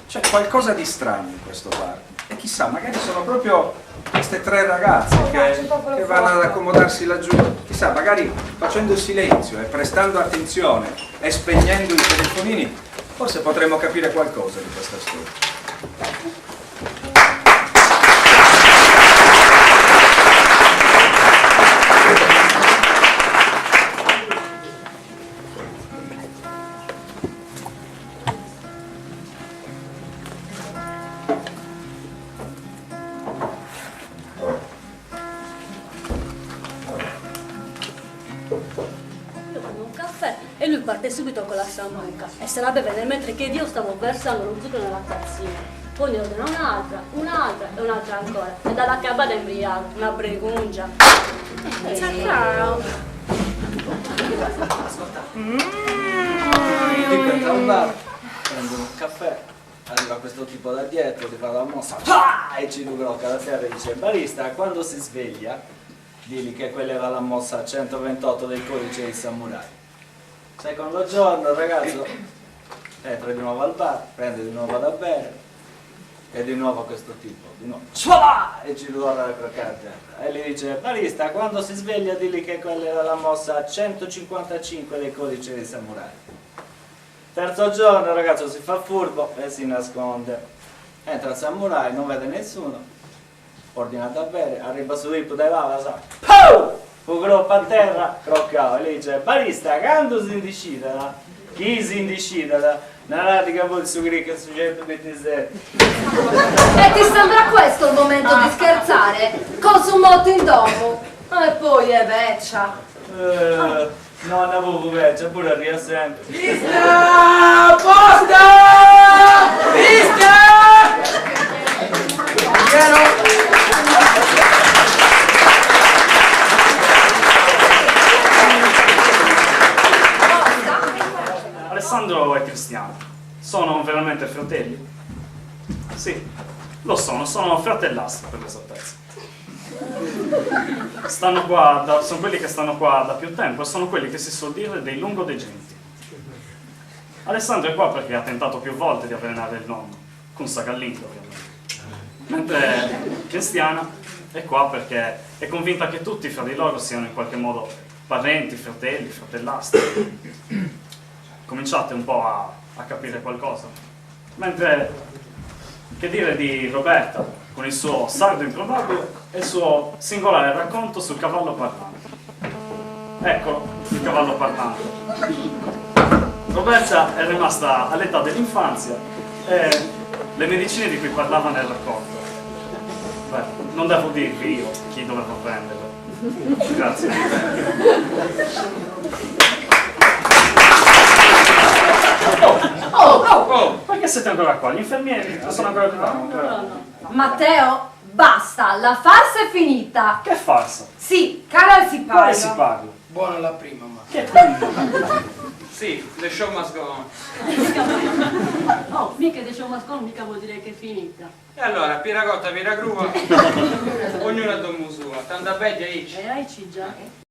C'è qualcosa di strano in questo bar. E chissà, magari sono proprio queste tre ragazze che vanno ad accomodarsi laggiù. Chissà, magari facendo silenzio e prestando attenzione e spegnendo i telefonini, forse potremmo capire qualcosa di questa storia. E lui parte subito con la sambuca e se la beve nel mentre che io stavo versando lo zucchero nella tazzina. Poi ne ordina un'altra, un'altra e un'altra ancora. E dalla cabana embriaco, una pregungia. Ciao! Dico, entra al bar, prendo un caffè, arriva questo tipo da dietro, ti fa la mossa, e ci blocca la terra e dice: barista, quando si sveglia, digli che quella era la mossa 128 del codice dei samurai. Secondo giorno il ragazzo entra di nuovo al bar, prende di nuovo da bere e di nuovo questo tipo, di nuovo e ci ruota la croccante e gli dice: barista, quando si sveglia digli che quella era la mossa 155 del codice dei samurai. Terzo giorno il ragazzo si fa furbo e si nasconde, entra il samurai, non vede nessuno, ordina da bere, arriva su Ippo dai lava, sa un groppo a terra, croccava, e lì dice: barista, quando si indicida? Chi si indicida? Non radica poi il suo che su 127. E ti sembra questo il momento di scherzare? Con su motto in domo. E poi è vecchia. Non avevo vecchia, pure arriva sempre. Vista! Posta! Vista! Alessandro è cristiano. Sono veramente fratelli? Sì, lo sono fratellastri per l'esattezza. Stanno qua, sono quelli che stanno qua da più tempo e sono quelli che si suol dire dei lungodegenti. Alessandro è qua perché ha tentato più volte di avvelenare il nonno, con Sagallingo ovviamente. Mentre Cristiana è qua perché è convinta che tutti fra di loro siano in qualche modo parenti, fratelli, fratellastri. Cominciate un po' a capire qualcosa. Mentre, che dire di Roberta, con il suo sardo improbabile e il suo singolare racconto sul cavallo parlante. Eccolo, il cavallo parlante. Roberta è rimasta all'età dell'infanzia e le medicine di cui parlava nel racconto. Beh, non devo dirvi io chi doveva prenderle. Grazie. Perché siete ancora qua? Gli infermieri sono ancora arrivati? Matteo, basta, la farsa è finita. Che farsa? Sì, cara si Quale si parla. parla? Buona la prima, ma. Che prima? Sì, the show must go on. Oh, mica The Show Must Go On, mica vuol dire che è finita. E allora, piragotta, piragruva, ognuno a domo sua. Tanta bella, E hai già.